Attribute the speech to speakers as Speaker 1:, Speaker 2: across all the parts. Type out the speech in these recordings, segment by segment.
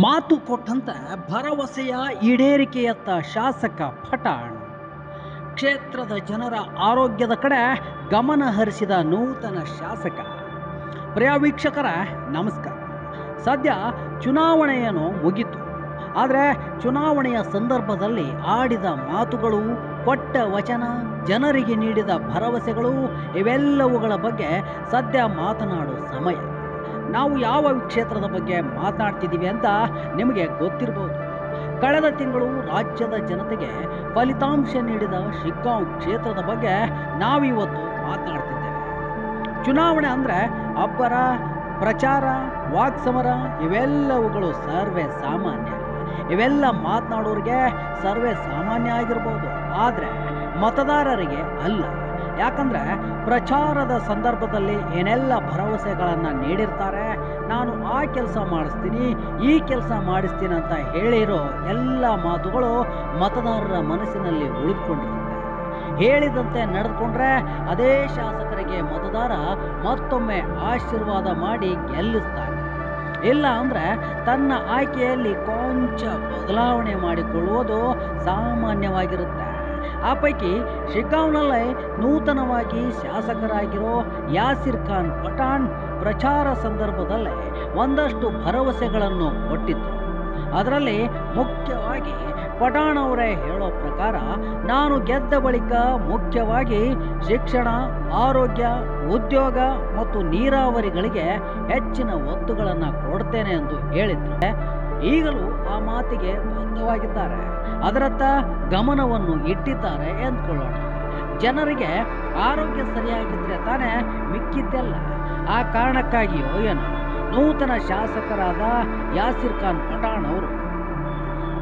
Speaker 1: ಮಾತು ಕೊಟ್ಟಂತೆ ಭರವಸೆಯ ಈಡೇರಿಕೆಯತ್ತ ಶಾಸಕ ಪಠಾಣ್. ಕ್ಷೇತ್ರದ ಜನರ ಆರೋಗ್ಯದ ಕಡೆ ಗಮನ ಹರಿಸಿದ ನೂತನ ಶಾಸಕ. ಪ್ರಿಯ ವೀಕ್ಷಕರ ನಮಸ್ಕಾರ. ಸದ್ಯ ಚುನಾವಣೆಯನ್ನು ಮುಗಿತು. ಆದರೆ ಚುನಾವಣೆಯ ಸಂದರ್ಭದಲ್ಲಿ ಆಡಿದ ಮಾತುಗಳು, ಕೊಟ್ಟ ವಚನ, ಜನರಿಗೆ ನೀಡಿದ ಭರವಸೆಗಳು ಇವೆಲ್ಲವುಗಳ ಬಗ್ಗೆ ಸದ್ಯ ಮಾತನಾಡೋ ಸಮಯ. ನಾವು ಯಾವ ಕ್ಷೇತ್ರದ ಬಗ್ಗೆ ಮಾತನಾಡ್ತಿದ್ದೀವಿ ಅಂತ ನಿಮಗೆ ಗೊತ್ತಿರಬಹುದು. ಕಳೆದ ತಿಂಗಳು ರಾಜ್ಯದ ಜನತೆಗೆ ಫಲಿತಾಂಶ ನೀಡಿದ ಶಿಗ್ಗಾಂವ್ ಕ್ಷೇತ್ರದ ಬಗ್ಗೆ ನಾವಿವತ್ತು ಮಾತನಾಡ್ತಿದ್ದೇವೆ. ಚುನಾವಣೆ ಅಂದರೆ ಅಬ್ಬರ, ಪ್ರಚಾರ, ವಾಕ್ಸಮರ ಇವೆಲ್ಲವುಗಳು ಸರ್ವೇ ಸಾಮಾನ್ಯ. ಇವೆಲ್ಲ ಮಾತನಾಡೋರಿಗೆ ಸರ್ವೇ ಸಾಮಾನ್ಯ ಆಗಿರ್ಬೋದು, ಆದರೆ ಮತದಾರರಿಗೆ ಅಲ್ಲ. ಯಾಕಂದರೆ ಪ್ರಚಾರದ ಸಂದರ್ಭದಲ್ಲಿ ಏನೆಲ್ಲ ಭರವಸೆಗಳನ್ನು ನೀಡಿರ್ತಾರೆ, ನಾನು ಆ ಕೆಲಸ ಮಾಡಿಸ್ತೀನಿ, ಈ ಕೆಲಸ ಮಾಡಿಸ್ತೀನಿ ಅಂತ ಹೇಳಿರೋ ಎಲ್ಲ ಮಾತುಗಳು ಮತದಾರರ ಮನಸ್ಸಿನಲ್ಲಿ ಉಳಿದುಕೊಂಡಿರುತ್ತೆ. ಹೇಳಿದಂತೆ ನಡೆದುಕೊಂಡ್ರೆ ಅದೇ ಶಾಸಕರಿಗೆ ಮತದಾರ ಮತ್ತೊಮ್ಮೆ ಆಶೀರ್ವಾದ ಮಾಡಿ ಗೆಲ್ಲಿಸ್ತಾರೆ. ಇಲ್ಲ ಅಂದರೆ ತನ್ನ ಆಯ್ಕೆಯಲ್ಲಿ ಕೊಂಚ ಬದಲಾವಣೆ ಮಾಡಿಕೊಳ್ಳುವುದು ಸಾಮಾನ್ಯವಾಗಿರುತ್ತೆ. ಆ ಪೈಕಿ ಶಿಗ್ಗಾಂವ್ನಲ್ಲೇ ನೂತನವಾಗಿ ಶಾಸಕರಾಗಿರೋ ಯಾಸಿರ್ ಖಾನ್ ಪಠಾಣ್ ಪ್ರಚಾರ ಸಂದರ್ಭದಲ್ಲೇ ಒಂದಷ್ಟು ಭರವಸೆಗಳನ್ನು ಕೊಟ್ಟಿದ್ದರು. ಅದರಲ್ಲಿ ಮುಖ್ಯವಾಗಿ ಪಠಾಣ್ ಅವರೇ ಹೇಳೋ ಪ್ರಕಾರ, ನಾನು ಗೆದ್ದ ಬಳಿಕ ಮುಖ್ಯವಾಗಿ ಶಿಕ್ಷಣ, ಆರೋಗ್ಯ, ಉದ್ಯೋಗ ಮತ್ತು ನೀರಾವರಿಗಳಿಗೆ ಹೆಚ್ಚಿನ ಒತ್ತುಗಳನ್ನು ಕೊಡ್ತೇನೆ ಎಂದು ಹೇಳಿದ್ದಾರೆ. ಈಗಲೂ ಆ ಮಾತಿಗೆ ಬದ್ಧವಾಗಿದ್ದಾರೆ, ಅದರತ್ತ ಗಮನವನ್ನು ಇಟ್ಟಿದ್ದಾರೆ ಎಂದುಕೊಳ್ಳೋಣ. ಜನರಿಗೆ ಆರೋಗ್ಯ ಸರಿಯಾಗಿದ್ದರೆ ತಾನೇ ಮಿಕ್ಕಿದ್ದೆಲ್ಲ. ಆ ಕಾರಣಕ್ಕಾಗಿಯೋ ಏನೋ ನೂತನ ಶಾಸಕರಾದ ಯಾಸಿರ್ ಖಾನ್ ಪಠಾಣ್ ಅವರು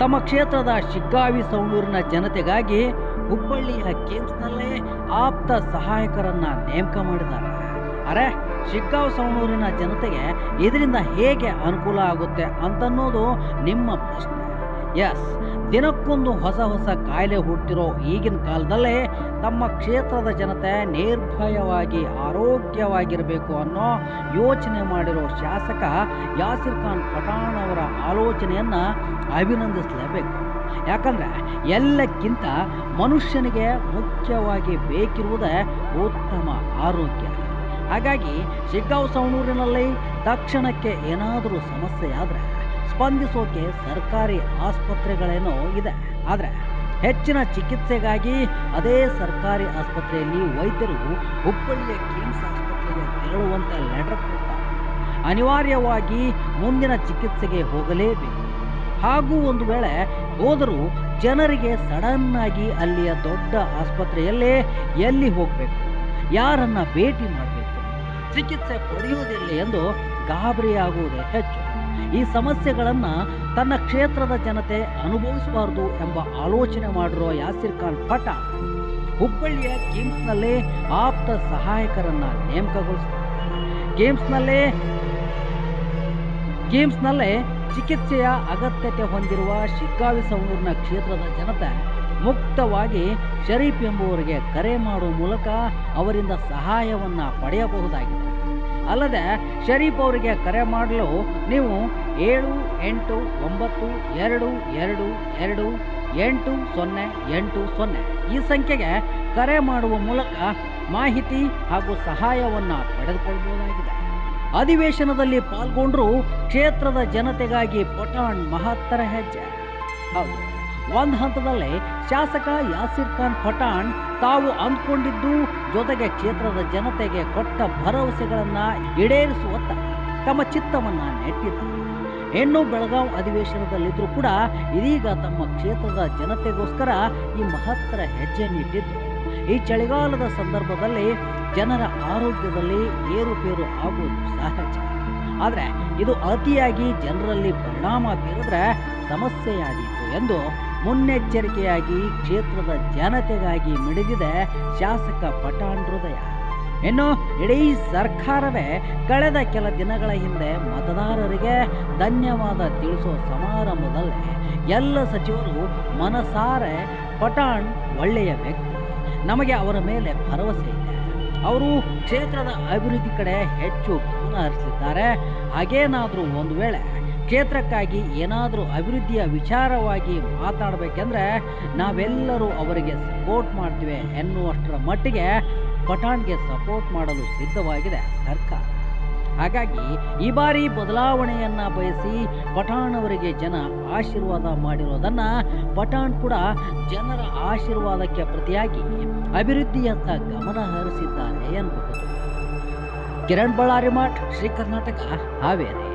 Speaker 1: ತಮ್ಮ ಕ್ಷೇತ್ರದ ಶಿಗ್ಗಾವಿ ಸವಣೂರಿನ ಜನತೆಗಾಗಿ ಹುಬ್ಬಳ್ಳಿಯ ಕೇಮ್ಸ್ನಲ್ಲೇ ಆಪ್ತ ಸಹಾಯಕರನ್ನ ನೇಮಕ ಮಾಡಿದ್ದಾರೆ. ಅರೆ, ಶಿಗ್ಗಾಂವ್ ಸವಣೂರಿನ ಜನತೆಗೆ ಇದರಿಂದ ಹೇಗೆ ಅನುಕೂಲ ಆಗುತ್ತೆ ಅಂತನ್ನೋದು ನಿಮ್ಮ ಪ್ರಶ್ನೆ. ಎಸ್, ದಿನಕ್ಕೊಂದು ಹೊಸ ಹೊಸ ಕಾಯಿಲೆ ಹುಟ್ಟಿರೋ ಈಗಿನ ಕಾಲದಲ್ಲೇ ತಮ್ಮ ಕ್ಷೇತ್ರದ ಜನತೆ ನಿರ್ಭಯವಾಗಿ ಆರೋಗ್ಯವಾಗಿರಬೇಕು ಅನ್ನೋ ಯೋಚನೆ ಮಾಡಿರೋ ಶಾಸಕ ಯಾಸಿರ್ ಖಾನ್ ಪಠಾಣ್ ಅವರ ಆಲೋಚನೆಯನ್ನು ಅಭಿನಂದಿಸಲೇಬೇಕು. ಯಾಕಂದರೆ ಎಲ್ಲಕ್ಕಿಂತ ಮನುಷ್ಯನಿಗೆ ಮುಖ್ಯವಾಗಿ ಬೇಕಿರುವುದೇ ಉತ್ತಮ ಆರೋಗ್ಯ. ಹಾಗಾಗಿ ಶಿಗ್ಗಾಂವ್ ಸವಣೂರಿನಲ್ಲಿ ತಕ್ಷಣಕ್ಕೆ ಏನಾದರೂ ಸಮಸ್ಯೆಯಾದರೆ ಸ್ಪಂದಿಸೋಕೆ ಸರ್ಕಾರಿ ಆಸ್ಪತ್ರೆಗಳೇನೋ ಇದೆ. ಆದರೆ ಹೆಚ್ಚಿನ ಚಿಕಿತ್ಸೆಗಾಗಿ ಅದೇ ಸರ್ಕಾರಿ ಆಸ್ಪತ್ರೆಯಲ್ಲಿ ವೈದ್ಯರು ಹುಬ್ಬಳ್ಳಿಯ ಕಿಮ್ಸ್ ಆಸ್ಪತ್ರೆಗೆ ತೆರಳುವಂತೆ ಲೆಟರ್ ಕೊಡ್ತಾರೆ. ಅನಿವಾರ್ಯವಾಗಿ ಮುಂದಿನ ಚಿಕಿತ್ಸೆಗೆ ಹೋಗಲೇಬೇಕು. ಹಾಗೂ ಒಂದು ವೇಳೆ ಹೋದರೂ ಜನರಿಗೆ ಸಡನ್ ಆಗಿ ಅಲ್ಲಿಯ ದೊಡ್ಡ ಆಸ್ಪತ್ರೆಯಲ್ಲೇ ಎಲ್ಲಿ ಹೋಗಬೇಕು, ಯಾರನ್ನ ಭೇಟಿ ಮಾಡಬೇಕು, ಚಿಕಿತ್ಸೆ ಪಡೆಯುವುದಿಲ್ಲ ಎಂದು ಗಾಬರಿಯಾಗುವುದೇ ಹೆಚ್ಚು. ಈ ಸಮಸ್ಯೆಗಳನ್ನು ತನ್ನ ಕ್ಷೇತ್ರದ ಜನತೆ ಅನುಭವಿಸಬಾರದು ಎಂಬ ಆಲೋಚನೆ ಮಾಡಿರುವ ಯಾಸಿರ್ ಖಾನ್ ಪಠಾಣ್ ಹುಬ್ಬಳ್ಳಿಯ ಕಿಮ್ಸ್ನಲ್ಲೇ ಆಪ್ತ ಸಹಾಯಕರನ್ನ ನೇಮಕಗೊಳಿಸಿದ್ದಾರೆ. ಕಿಮ್ಸ್ನಲ್ಲೇ ಚಿಕಿತ್ಸೆಯ ಅಗತ್ಯತೆ ಹೊಂದಿರುವ ಶಿಗ್ಗಾವಿ ಸವಣೂರಿನ ಕ್ಷೇತ್ರದ ಜನತೆ ಮುಕ್ತವಾಗಿ ಶರೀಫ್ ಎಂಬುವರಿಗೆ ಕರೆ ಮಾಡುವ ಮೂಲಕ ಅವರಿಂದ ಸಹಾಯವನ್ನು ಪಡೆಯಬಹುದಾಗಿದೆ. ಅಲ್ಲದೆ ಶರೀಫ್ ಅವರಿಗೆ ಕರೆ ಮಾಡಲು ನೀವು 7892222880 ಈ ಸಂಖ್ಯೆಗೆ ಕರೆ ಮಾಡುವ ಮೂಲಕ ಮಾಹಿತಿ ಹಾಗೂ ಸಹಾಯವನ್ನು ಪಡೆದುಕೊಳ್ಳಬಹುದಾಗಿದೆ. ಅಧಿವೇಶನದಲ್ಲಿ ಪಾಲ್ಗೊಂಡರೂ ಕ್ಷೇತ್ರದ ಜನತೆಗಾಗಿ ಪಠಾಣ್ ಮಹತ್ತರ ಹೆಜ್ಜೆ. ಹೌದು, ಒಂದು ಹಂತದಲ್ಲಿ ಶಾಸಕ ಯಾಸಿರ್ ಖಾನ್ ಪಠಾಣ್ ತಾವು ಅಂದ್ಕೊಂಡಿದ್ದು ಜೊತೆಗೆ ಕ್ಷೇತ್ರದ ಜನತೆಗೆ ಕೊಟ್ಟ ಭರವಸೆಗಳನ್ನು ಈಡೇರಿಸುವತ್ತ ತಮ್ಮ ಚಿತ್ತವನ್ನು ನೆಟ್ಟಿದ್ದಾರೆ. ಇನ್ನು ಬೆಳಗಾವಿ ಅಧಿವೇಶನದಲ್ಲಿದ್ದರೂ ಕೂಡ ಇದೀಗ ತಮ್ಮ ಕ್ಷೇತ್ರದ ಜನತೆಗೋಸ್ಕರ ಈ ಮಹತ್ತರ ಹೆಜ್ಜೆಯನ್ನಿಟ್ಟಿದ್ದು. ಈ ಚಳಿಗಾಲದ ಸಂದರ್ಭದಲ್ಲಿ ಜನರ ಆರೋಗ್ಯದಲ್ಲಿ ಏರುಪೇರು ಆಗುವುದು ಸಹಜ. ಆದರೆ ಇದು ಅತಿಯಾಗಿ ಜನರಲ್ಲಿ ಪರಿಣಾಮ ಬೀರಿದ್ರೆ ಸಮಸ್ಯೆಯಾದೀತು ಎಂದು ಮುನ್ನೆಚ್ಚರಿಕೆಯಾಗಿ ಕ್ಷೇತ್ರದ ಜನತೆಗಾಗಿ ಮಿಡಿದಿದೆ ಶಾಸಕ ಪಠಾಣ್ ಹೃದಯ. ಇನ್ನು ಇಡೀ ಸರ್ಕಾರವೇ ಕಳೆದ ಕೆಲ ದಿನಗಳ ಹಿಂದೆ ಮತದಾರರಿಗೆ ಧನ್ಯವಾದ ತಿಳಿಸೋ ಸಮಾರಂಭದಲ್ಲೇ ಎಲ್ಲ ಸಚಿವರು ಮನಸಾರೆ ಪಠಾಣ್ ಒಳ್ಳೆಯ ವ್ಯಕ್ತಿ, ನಮಗೆ ಅವರ ಮೇಲೆ ಭರವಸೆ ಇದೆ, ಅವರು ಕ್ಷೇತ್ರದ ಅಭಿವೃದ್ಧಿ ಕಡೆ ಹೆಚ್ಚು ಗಮನ ಹರಿಸಲಿದ್ದಾರೆ, ಹಾಗೇನಾದರೂ ಒಂದು ವೇಳೆ ಕ್ಷೇತ್ರಕ್ಕಾಗಿ ಏನಾದರೂ ಅಭಿವೃದ್ಧಿಯ ವಿಚಾರವಾಗಿ ಮಾತಾಡಬೇಕೆಂದ್ರೆ ನಾವೆಲ್ಲರೂ ಅವರಿಗೆ ಸಪೋರ್ಟ್ ಮಾಡ್ತೀವಿ ಎನ್ನುವಷ್ಟರ ಮಟ್ಟಿಗೆ ಪಠಾಣ್ಗೆ ಸಪೋರ್ಟ್ ಮಾಡಲು ಸಿದ್ಧವಾಗಿದೆ ಸರ್ಕಾರ. ಹಾಗಾಗಿ ಈ ಬಾರಿ ಬದಲಾವಣೆಯನ್ನು ಬಯಸಿ ಪಠಾಣ್ ಅವರಿಗೆ ಜನ ಆಶೀರ್ವಾದ ಮಾಡಿರೋದನ್ನು ಪಠಾಣ್ ಕೂಡ ಜನರ ಆಶೀರ್ವಾದಕ್ಕೆ ಪ್ರತಿಯಾಗಿ ಅಭಿವೃದ್ಧಿಯತ್ತ ಗಮನ ಹರಿಸಿದ್ದಾರೆ ಎನ್ನಬಹುದು. ಕಿರಣ್ ಬಳ್ಳಾರಿ ಮಠ್, ಶ್ರೀ ಕರ್ನಾಟಕ, ಹಾವೇರಿ.